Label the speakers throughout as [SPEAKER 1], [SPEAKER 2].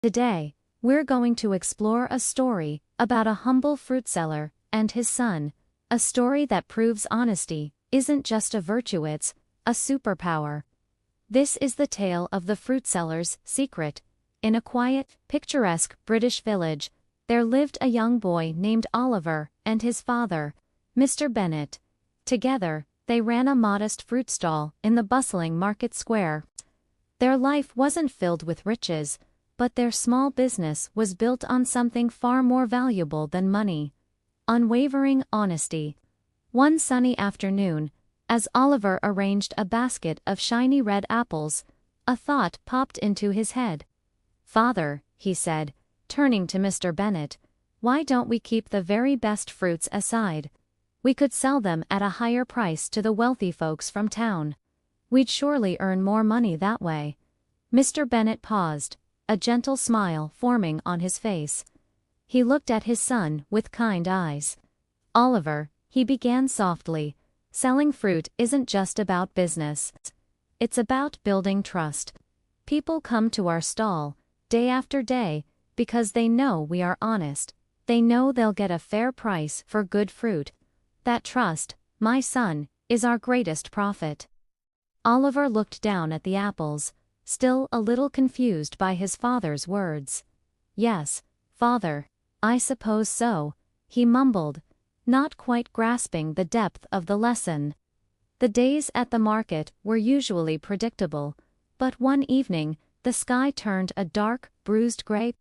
[SPEAKER 1] Today, we're going to explore a story about a humble fruit seller and his son, a story that proves honesty isn't just a virtue, it's a superpower. This is the tale of the fruit seller's secret. In a quiet, picturesque British village, there lived a young boy named Oliver and his father, Mr. Bennet. Together, they ran a modest fruit stall in the bustling market square. Their life wasn't filled with riches, but their small business was built on something far more valuable than money: unwavering honesty. One sunny afternoon, as Oliver arranged a basket of shiny red apples, a thought popped into his head. "Father," he said, turning to Mr. Bennet, "why don't we keep the very best fruits aside? We could sell them at a higher price to the wealthy folks from town. We'd surely earn more money that way." Mr. Bennet paused, a gentle smile forming on his face. He looked at his son with kind eyes. "Oliver," he began softly, "selling fruit isn't just about business. It's about building trust. People come to our stall, day after day, because they know we are honest. They know they'll get a fair price for good fruit. That trust, my son, is our greatest profit." Oliver looked down at the apples, still a little confused by his father's words. "Yes, father, I suppose so," he mumbled, not quite grasping the depth of the lesson. The days at the market were usually predictable, but one evening, the sky turned a dark, bruised gray.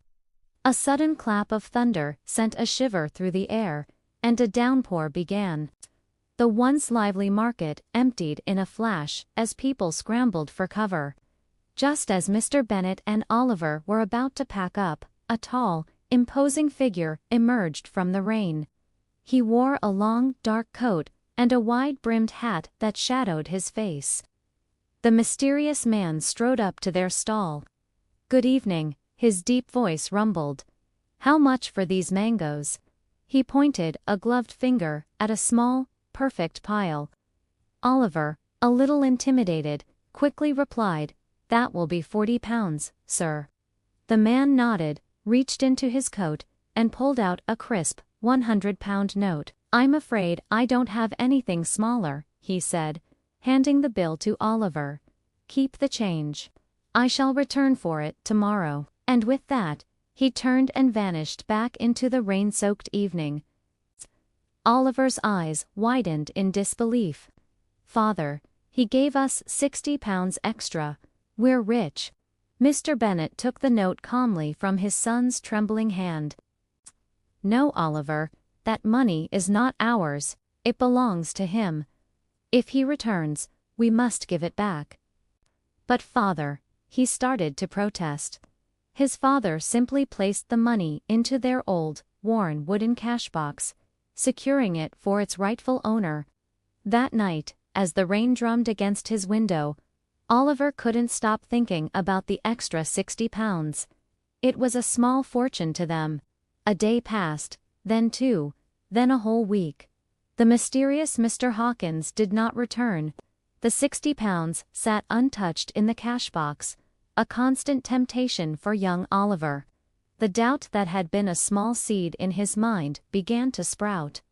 [SPEAKER 1] A sudden clap of thunder sent a shiver through the air, and a downpour began. The once lively market emptied in a flash as people scrambled for cover. Just as Mr. Bennet and Oliver were about to pack up, a tall, imposing figure emerged from the rain. He wore a long, dark coat and a wide-brimmed hat that shadowed his face. The mysterious man strode up to their stall. "Good evening," his deep voice rumbled. "How much for these mangoes?" He pointed a gloved finger at a small, perfect pile. Oliver, a little intimidated, quickly replied, "That will be 40 pounds, sir." The man nodded, reached into his coat, and pulled out a crisp, 100-pound note. "I'm afraid I don't have anything smaller," he said, handing the bill to Oliver. "Keep the change. I shall return for it tomorrow." And with that, he turned and vanished back into the rain-soaked evening. Oliver's eyes widened in disbelief. "Father, he gave us 60 pounds extra. We're rich." Mr. Bennet took the note calmly from his son's trembling hand. "No, Oliver, that money is not ours, it belongs to him. If he returns, we must give it back." "But father," he started to protest. His father simply placed the money into their old, worn wooden cash box, securing it for its rightful owner. That night, as the rain drummed against his window, Oliver couldn't stop thinking about the extra 60 pounds. It was a small fortune to them. A day passed, then two, then a whole week. The mysterious Mr. Hawkins did not return. The 60 pounds sat untouched in the cash box, a constant temptation for young Oliver. The doubt that had been a small seed in his mind began to sprout.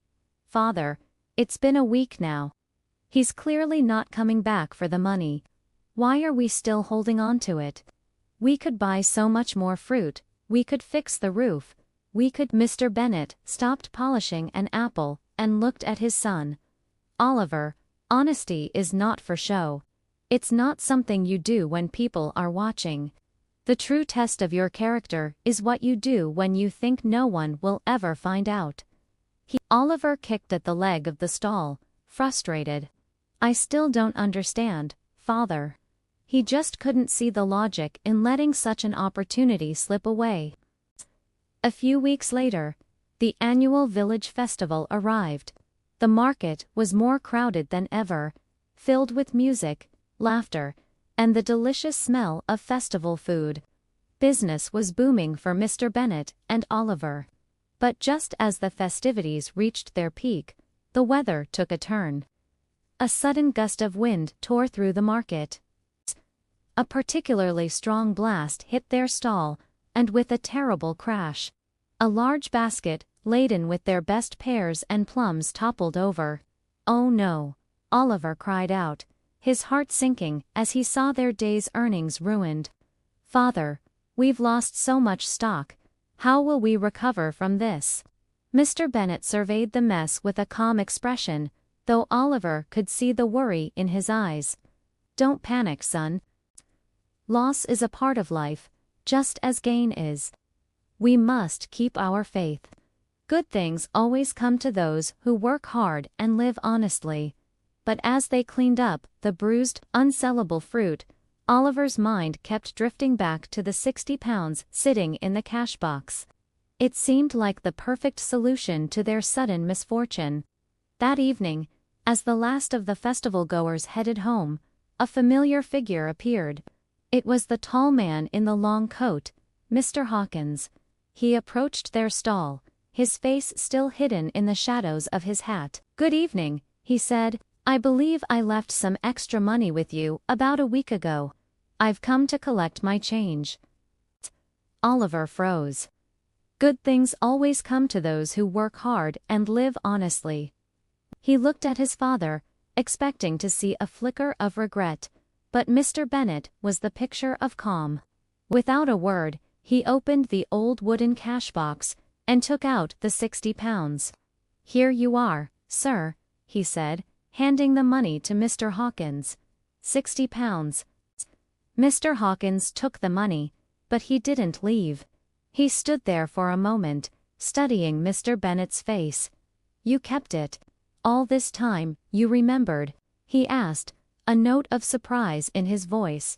[SPEAKER 1] "Father, it's been a week now. He's clearly not coming back for the money. Why are we still holding on to it? We could buy so much more fruit, we could fix the roof, we could—" Mr. Bennet stopped polishing an apple and looked at his son. "Oliver, honesty is not for show. It's not something you do when people are watching. The true test of your character is what you do when you think no one will ever find out." Oliver kicked at the leg of the stall, frustrated. "I still don't understand, father." He just couldn't see the logic in letting such an opportunity slip away. A few weeks later, the annual village festival arrived. The market was more crowded than ever, filled with music, laughter, and the delicious smell of festival food. Business was booming for Mr. Bennet and Oliver. But just as the festivities reached their peak, the weather took a turn. A sudden gust of wind tore through the market. A particularly strong blast hit their stall, and with a terrible crash, a large basket, laden with their best pears and plums, toppled over. "Oh no!" Oliver cried out, his heart sinking as he saw their day's earnings ruined. "Father, we've lost so much stock. How will we recover from this?" Mr. Bennet surveyed the mess with a calm expression, though Oliver could see the worry in his eyes. "Don't panic, son. Loss is a part of life, just as gain is. We must keep our faith. Good things always come to those who work hard and live honestly." But as they cleaned up the bruised, unsellable fruit, Oliver's mind kept drifting back to the £60 sitting in the cash box. It seemed like the perfect solution to their sudden misfortune. That evening, as the last of the festival-goers headed home, a familiar figure appeared. It was the tall man in the long coat, Mr. Hawkins. He approached their stall, his face still hidden in the shadows of his hat. "Good evening," he said. "I believe I left some extra money with you about a week ago. I've come to collect my change." Oliver froze. Good things always come to those who work hard and live honestly. He looked at his father, expecting to see a flicker of regret, but Mr. Bennet was the picture of calm. Without a word, he opened the old wooden cash box and took out the £60. "Here you are, sir," he said, handing the money to Mr. Hawkins. £60. Mr. Hawkins took the money, but he didn't leave. He stood there for a moment, studying Mr. Bennet's face. "You kept it. All this time, you remembered?" he asked, a note of surprise in his voice.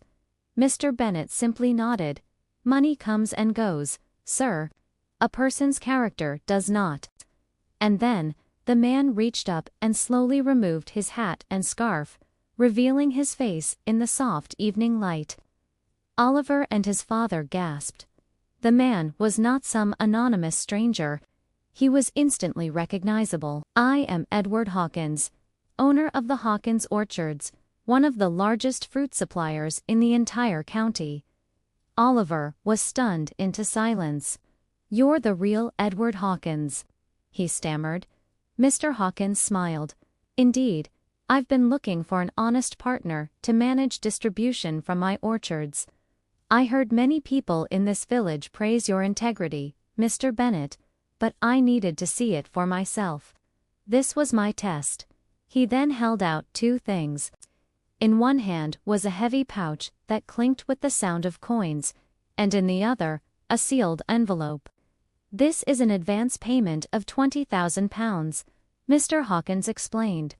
[SPEAKER 1] Mr. Bennet simply nodded. "Money comes and goes, sir. A person's character does not." And then, the man reached up and slowly removed his hat and scarf, revealing his face in the soft evening light. Oliver and his father gasped. The man was not some anonymous stranger. He was instantly recognizable. "I am Edward Hawkins, owner of the Hawkins Orchards, one of the largest fruit suppliers in the entire county." Oliver was stunned into silence. "You're the real Edward Hawkins," he stammered. Mr. Hawkins smiled. "Indeed, I've been looking for an honest partner to manage distribution from my orchards. I heard many people in this village praise your integrity, Mr. Bennet, but I needed to see it for myself. This was my test." He then held out two things. In one hand was a heavy pouch that clinked with the sound of coins, and in the other, a sealed envelope. "This is an advance payment of £20,000, Mr. Hawkins explained.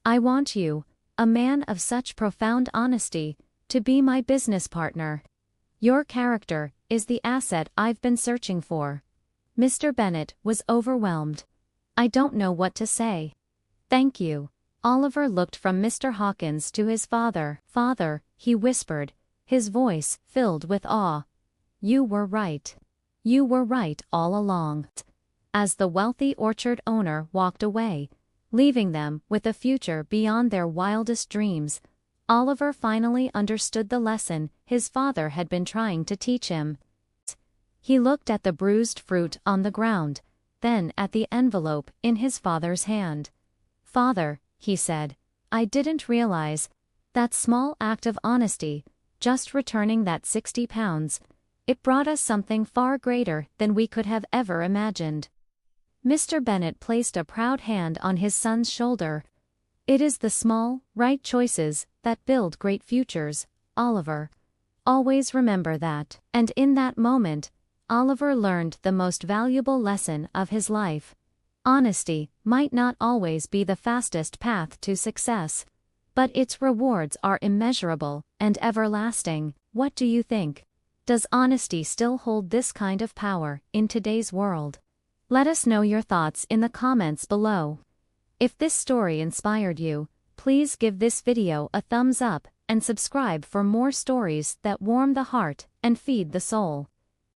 [SPEAKER 1] "I want you, a man of such profound honesty, to be my business partner. Your character is the asset I've been searching for." Mr. Bennet was overwhelmed. "I don't know what to say." "Thank you." Oliver looked from Mr. Hawkins to his father. "Father," he whispered, his voice filled with awe. "You were right. You were right all along." As the wealthy orchard owner walked away, leaving them with a future beyond their wildest dreams, Oliver finally understood the lesson his father had been trying to teach him. He looked at the bruised fruit on the ground, then at the envelope in his father's hand. "Father," he said, "I didn't realize that small act of honesty, just returning that £60, it brought us something far greater than we could have ever imagined." Mr. Bennet placed a proud hand on his son's shoulder. "It is the small, right choices that build great futures, Oliver. Always remember that." And in that moment, Oliver learned the most valuable lesson of his life. Honesty might not always be the fastest path to success, but its rewards are immeasurable and everlasting. What do you think? Does honesty still hold this kind of power in today's world? Let us know your thoughts in the comments below. If this story inspired you, please give this video a thumbs up and subscribe for more stories that warm the heart and feed the soul.